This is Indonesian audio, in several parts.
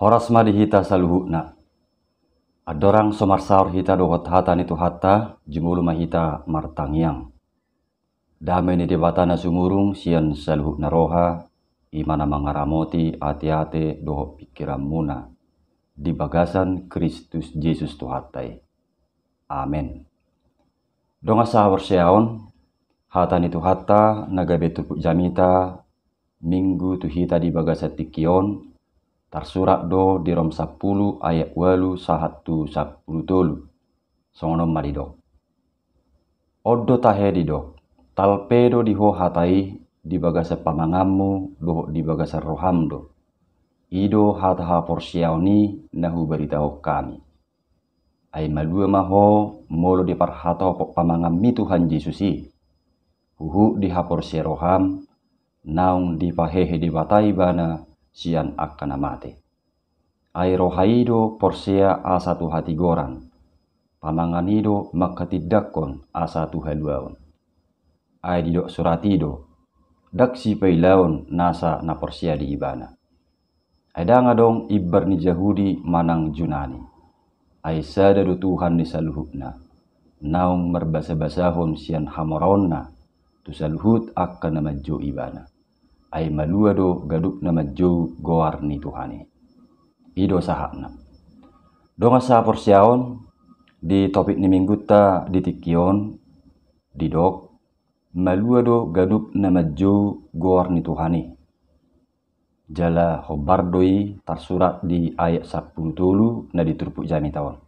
Horas madi hita saluhukna. Adorang somarsaur hita dohot hata nitu hata jumulu mahita martangiang. Damai ni debatana sumurung sian saluhukna roha imana mangaramoti ate-ate dohot pikiran muna di bagasan Kristus Yesus Tuhatai. Amen. Donga sahur seaon hata nitu hata nagabe tupuk jamita minggu tu hita di bagasa tikion tarsurat do di rom 10 ayat 8 sahatu 10 tolu songonom madidok. Odo tahe didok talpedo diho hatai di bagasa pamangammu doho di bagasa rohamdo. Ido hataha porsiaoni nahu beritahu kami. Ai malua maho molo di parhatau pok pamangami Tuhan Yesusi. Huhu di haporsi roham naung di pahehe di batai bana sian akan mate. Ai rohaido porsia asatu hati goran. Pamanganido makatidakon asatu haluaon. Ai didok suratido daksi peilaon nasa na porsia di ibana. Ada ngadong ibar ni Jahudi manang Junani. Ai sadado Tuhan ni saluhutna. Naung merbasa-basahon sian hamoronna. Tu saluhut akan nama jo ibana. Ai malua do gaduk nama jo goar ni Tuhani. Ido sahakna. Donga sa porsiaon di topik ni minggu ta ditikion didok malua do gaduk nama jo goar ni Tuhani. Jala hobardoi tarsurat di ayat 10 tolu na diturpuk jani tawon.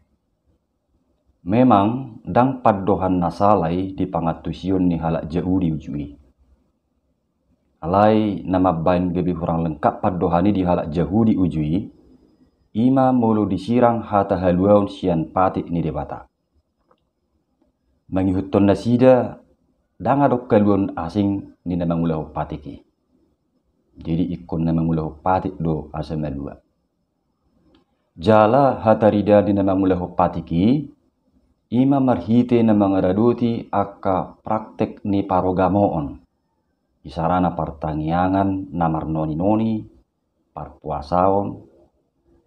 Memang dang paddohan nasalai di pangatusion ni halak jauh diujui. Alai nama bain gebi hurang lengkap paddohani di halak jauh diujui. Ima mulu disirang hata haluaun sian patik ni debata. Mangihutton nasida dang adok kaluan asing ni nama ngulau patiki. Jadi ikon nama ngulau patik do asa malua. Jala hatarida di nama ngulau patiki. Ima marhite nama ngaraduti aka praktek ni parogamoon. Isarana partangiangan namar noni-noni, parpuasaon,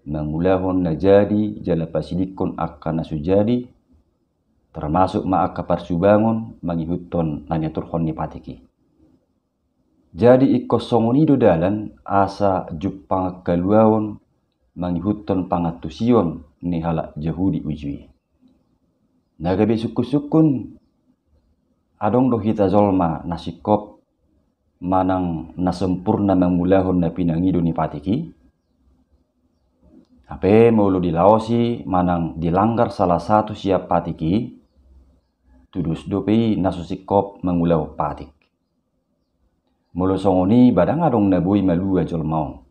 mangulahon na jadi, jala pasilikon aka nasujadi, termasuk ma aka parsubangon, mangihutton nanyaturhon ni patiki. Jadi ikosongonido dalan asa jupang kaluaon mangihutton pangatusion ni halak Jahudi ujui. Nagabe suku-sukun adong do hita zolma nasikop manang nasempurna mangulahon na pinangido ni patiki. Ape mulu dilaosi manang dilanggar salah satu siap patiki tudus dopi nasusikop mangulau patik. Mulu songoni badang adong nabui malua jolmaong.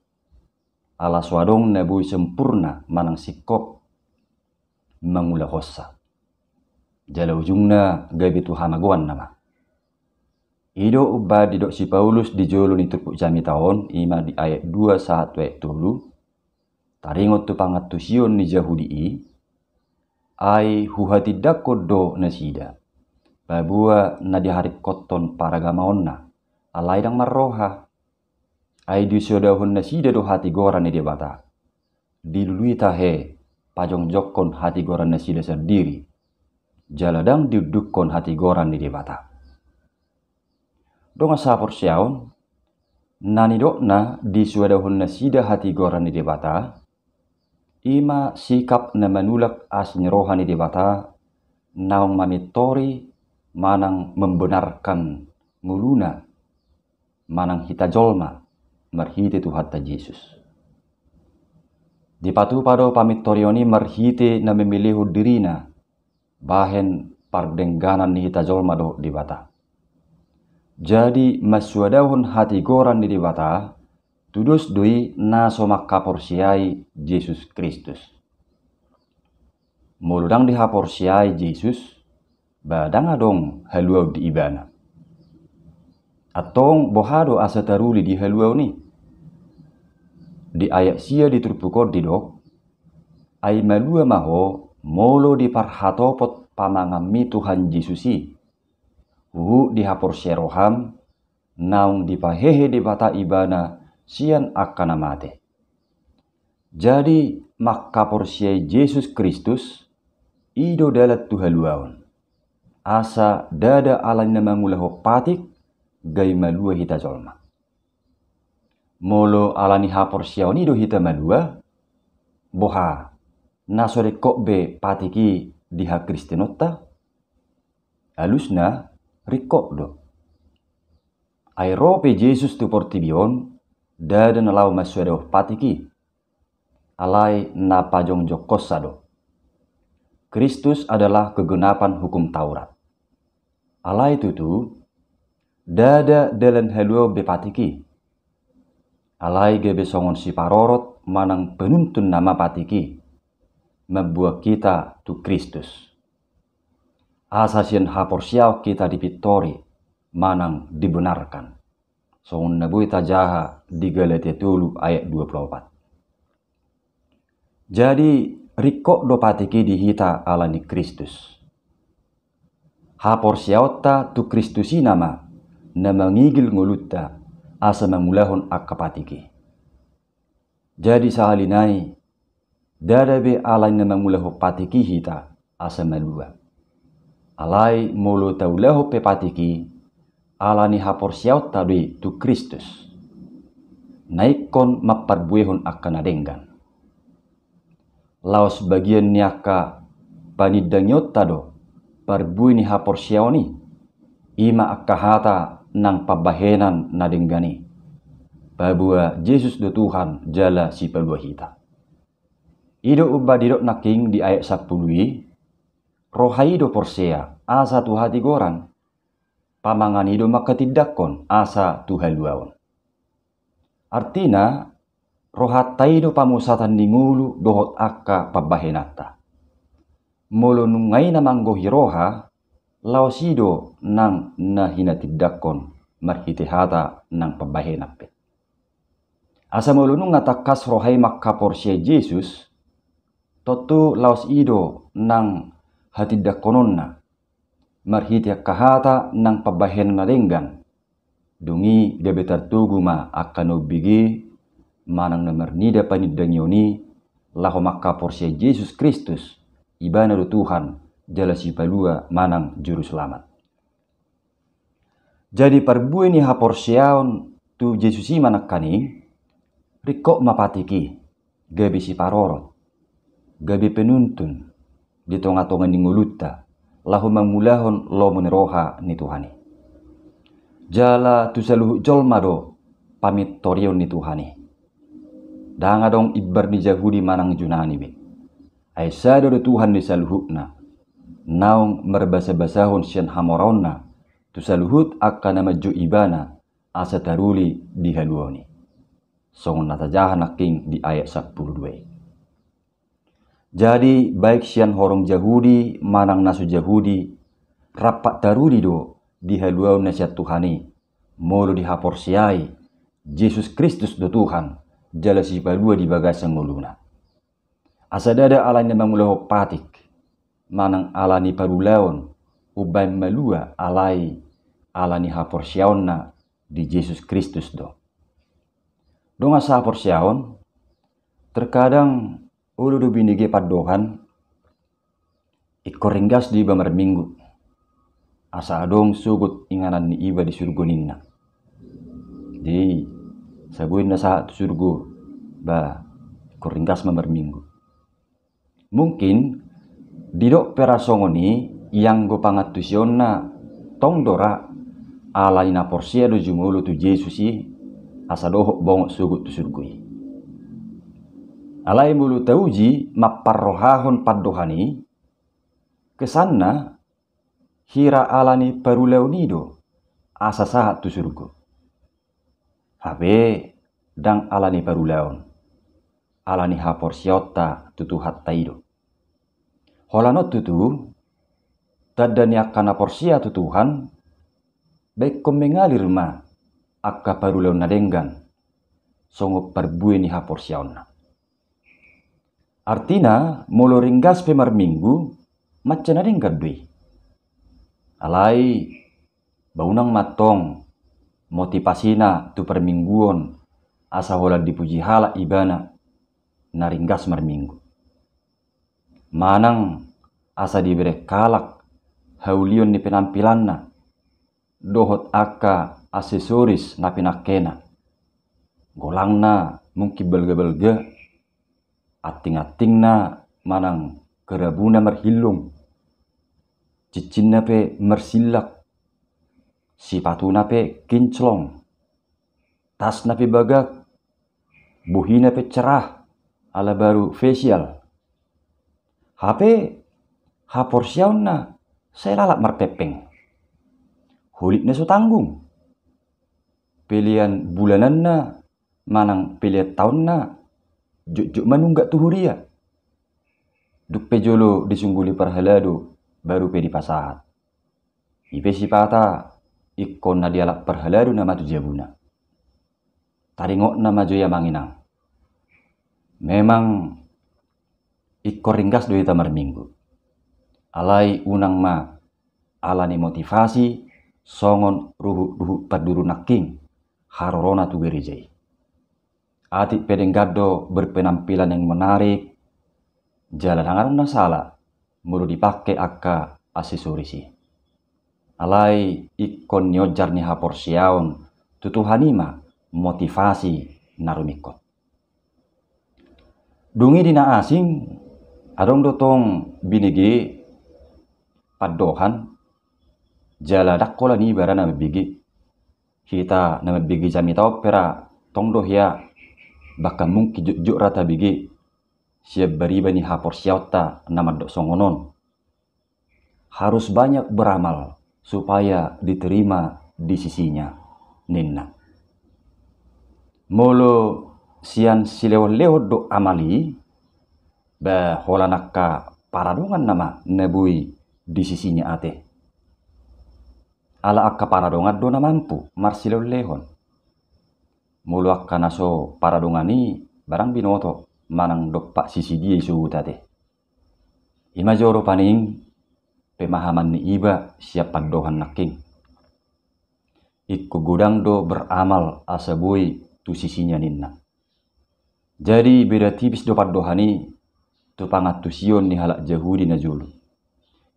Alas wadong nabui sempurna manang sikop mangulau hossa. Jala ujungna gabi tu hamaguan nama. Ido ubah didok si Paulus di jolo ni turpuk jami tahun ima di ayat 2 saat ayat tulu. Taringot tu pangatusion ni Jahudi ai huhati dakod do nasida. Babua na diharip koton paragamaonna. Alai dang marroha. Ai disodahun nasida do hati goran ni debata. Dilului tahe pajong jokon hati goran nasida sendiri. Jaladang dudukon hati goran ni debata. Donga sapor siaon nani dokna disodahun nasida hati goran ni debata. Ima sikap na manulak asni rohani debata. Naung mamitori manang membenarkan nguluna. Manang hita jolma marhite tu hatta Yesus. Di patu pado pamitorioni marhite na memilihu dirina bahen pardengganan ni hita jolma do di bata. Jadi maswadahun hati goran di bata tudus dui na somak kaporsiai Yesus Kristus. Muludang dihaporsiai Yesus badang adong haluau di ibana. Atong bohado asa taruli di haluau ni. Di ayat sia diturpukod didok. Ai malua maho molo di parhatopot pamangami Tuhan Yesusi. Huhu di hapor seroham naung di pahehe di bata ibana sian akan mate. Jadi maka porsiai Yesus Kristus ido dalat tuhaluaon. Asa dada alani nama ngulahu patik gai malua hita jolma. Molo alani hapor siaon ido hita malua boha nasore kokbe patiki diha Kristinota alusna rikok do. Airope Yesus tu portibion dada nalau masuare patiki alai napa jongjo kosado. Kristus adalah kegenapan hukum Taurat. Alai tutu dada dalan haluo bepatiki. Alai gebe songon si parorot manang penuntun nama patiki. Membuat kita tu Kristus. Asasian hapor siau kita dipitori manang dibenarkan. Songon nabui tajaha di Galatia 3 ayat 24. Jadi rikok do patiki dihita alani Kristus. Hapor siauta tu Kristusi nama ngigil ngulutta asa mangulahon akapatiki. Jadi sahalinai dadabe alai namangulaho patiki hita asa malua. Alai molo taulaho pe patiki alani hapor siauta be tu Kristus. Naikon maparbuehon akanadenggan. Laos bagian niaka panidanyota do parbui ni hapor siaoni ima akahata nang pabahenan nadenggani babua Yesus do Tuhan jala si palua hita. Ido ubah didok naking di ayat 10 rohai do porsea asa tu hati goran pamangan ido makatidakon asa tu haluaon. Artina rohatai do pamusatan ningulu dohot akka pabahenata. Molo nungai na manggohi roha, laosido nang nahinatidakon marhitihata nang pabahenape. Asa molo nung ngatakas rohai makaporsia Yesus, totu laosido nang hatidakononna marhitihakahata nang pabahenana denggan. Dungi debetar tuguma akan obigi manang namernida panidanyoni laho maka porsia Yesus Kristus ibana do Tuhan jala si palua manang juru selamat. Jadi parbui ni haporsiaon tu Yesus i manakani rikok mapatiki gabi si parorot gabi penuntun di tonga-tonga ni nguluta lahu mangulahon lo meneroha ni Tuhani. Jala tu saluhu jolma do pamit torion ni Tuhani. Danga dong ibar ni Yahudi manang junani be. Ay sado do Tuhan di saluhutna. Naong merbasa-basahon sian hamoronna. Tu saluhut akka nama jo ibana asa taruli di haluoni. Songon natajahan naking di ayat 12. Jadi baik sian horong Yahudi manang nasu Yahudi rapat taruli do di haluon na siya Tuhani. Molo di haporsiai Yesus Kristus do Tuhan. Jala si palua di bagasang muluna. Asa dada alani mangulahu patik. Manang alani parulaon. Ubay malua alani haporsiaon na di Yesus Kristus do. Dong asa haporsiaon. Terkadang ulu do binige padohan. Ikoringgas di bamar minggu. Asa adong sugut inganan ni iba di surgoninna. Di sabuin na sa surgo ba koringgas mamar minggu. Mungkin didok perasongoni yang go pangatusyon na tongdora alay na porsia do jumulo tu Yesus i asa dohok bongok sugut tu surgoi. Alay mulu tauji maparrohahon paddohani kesanna hira alani parulaunido asa sahat tu surgo. Habe dang alani parulaon. Alani hapor siota tutu hattaido. Holanot tutu tadani akana porsia tu Tuhan baik kom mengalir ma akka parulaon nadenggan songo parbue ni hapor siaonna. Artina molo ringgas pemar minggu macam nadenggan dui. Alai baunang matong motivasina tu permingguon asa hola dipuji hala ibana naringgas marminggu. Manang asa diberi kalak haulion ni penampilanna, dohot aka aksesoris na pinakena. Golangna mungkin belga-belga, ating-atingna manang kerabuna marhilung, cicinna pe mersilak, sipatuna pe kinclong, tasna pe bagak, buhina pe cerah, ala baru facial. HP haporsiauna saya lalak marpepeng. Hulikna so tanggung. Pilihan bulananna manang pilihan tahunna juk manunggak tuhuria. Duk pejolo disungguli perhalado baru pe di pasahat. Ipe sipata ikon na dialak perhalado nama tu jabuna. Taringok nama joya manginang. Memang ikor ringgas doi tamar minggu. Alai unang ma alani motivasi songon ruhu paduru naking harorona tu gerijai. Atik pedeng gado berpenampilan yang menarik, jalan hangarung na salah, muru dipakai akka aksesorisi. Alai ikon nyojar ni hapor siaon, tutuhanima motivasi narumikot. Dungi dina asing, adong dotong binigi padohan, jala dakkola ni bara na bigi. Kita na bigi jami tau pera tong dohya bahkan mungkin juk rata bigi siap beriba ni hapor siauta nama dok songonon. Harus banyak beramal supaya diterima di sisinya ninna. Molo sian silewon-lewon do amali ba holanaka paradongan nama nebui di sisinya ate. Ala akka paradongan do na mampu marsilewon-lewon. Mulu akka naso paradongani barang binoto manang dokpak sisi dia isu tate. Ima joro paning pemahaman ni iba siap padohan naking. Ikku gudang do beramal asabui tu sisinya ninna. Jadi beda tipis do padohani tu pangat tu sion ni halak Yahudi na julu.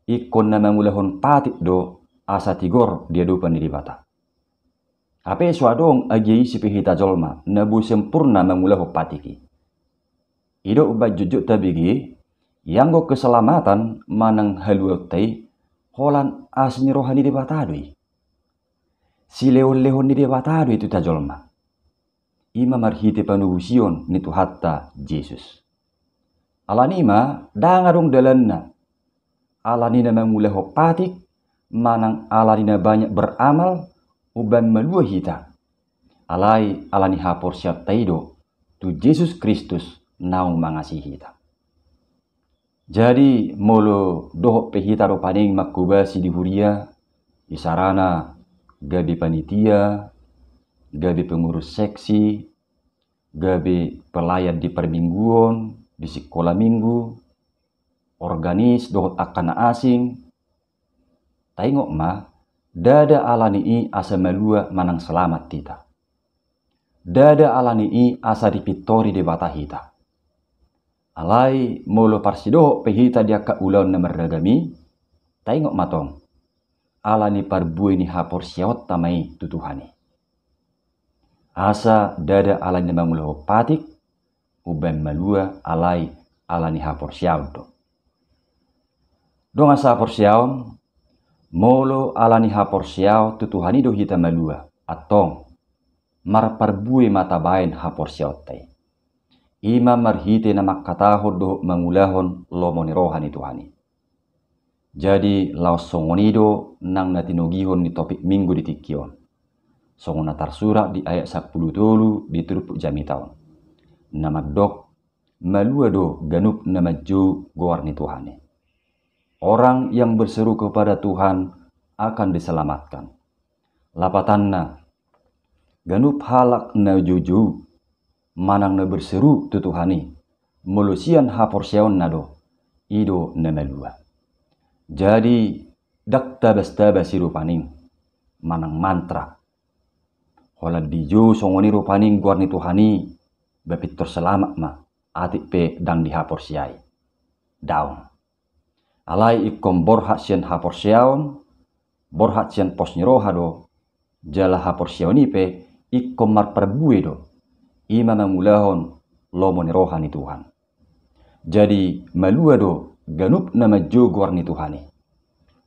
Ikon na mangulahon patik do asa tigor dia dupan di bata. Ape suadong agi si pihita jolma nabu sempurna mangulah patiki. Ido ubat jujuk tabigi yang go keselamatan manang haluotai holan asni rohani di batadui. Si lehon-lehon di batadui itu tajolma. Ima marhiti panuhusion nitu hatta Yesus. Alanima dangarung dalanna. Alanina mangulah patik manang alanina banyak beramal uban malua hita. Alani hapor siap taido tu Yesus Kristus naung mangasihi hita. Jadi molo dohok pehita ro paning makubasi di huria, isarana gabi panitia, gabi pengurus seksi, gabi pelayan di permingguan, di sekolah minggu, organis dohok akan asing. Taingok ma dada alani i asa malua manang selamat tita. Dada alani i asa dipitori de bata hita. Alai molo parsido pehita dia ka ulaun na meragami, taingok matong. Alani parbui ni hapor siawat tamai tutuhani. Asa dada alani mangulah patik, uban malua alani hapor siawat do. Dong asa hapor siawat, molo alani hapor siaw tutuhani do hita malua atong marparbui mata bain hapor siaw tay. Ima marhite na makatahod do mangulahon lomoni rohani tuhani. Jadi laos songonido nang natinugihon ni topik minggu di tikion. Songon natarsurak di ayat 10 dulu di turupuk jami taon. Nama dok malua do ganup nama ju goar ni tuhani. Orang yang berseru kepada Tuhan akan diselamatkan. Lapatanna, ganup halak na juju, manang na berseru tu Tuhani, mulusian hapor siaon nado, ido na melua. Jadi, dak tabas-tabas rupaning, manang mantra. Hola dijo songoni rupaning guar ni Tuhani, bapit terselamat ma, atik pe dang dihapor siai. Daun. Alai ikom borhat sian hapor siaon, borhat sian pos nyeroha do, jala hapor siaon ipe ikom mar perbue do, ima mamulahon lomo neroha ni Tuhan. Jadi malua do ganup nama jogor ni Tuhani.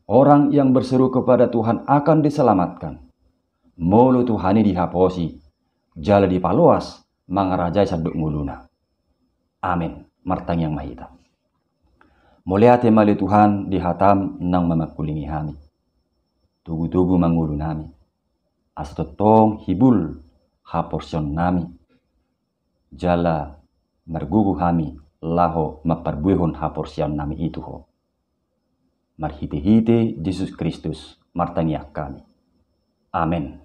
Orang yang berseru kepada Tuhan akan diselamatkan. Molo Tuhani dihaposi, jala dipaloas, mangarajai saduk muluna. Amin. Martang yang mahita. Mulia temali Tuhan dihatam nang mamakulingi hami. Tugu-tugu mangulu nami. Astotong hibul haporsion nami. Jala mergugu hami laho maparbuehon haporsion nami itu ho. Marhite-hite Yesus Kristus martangiak kami. Amin.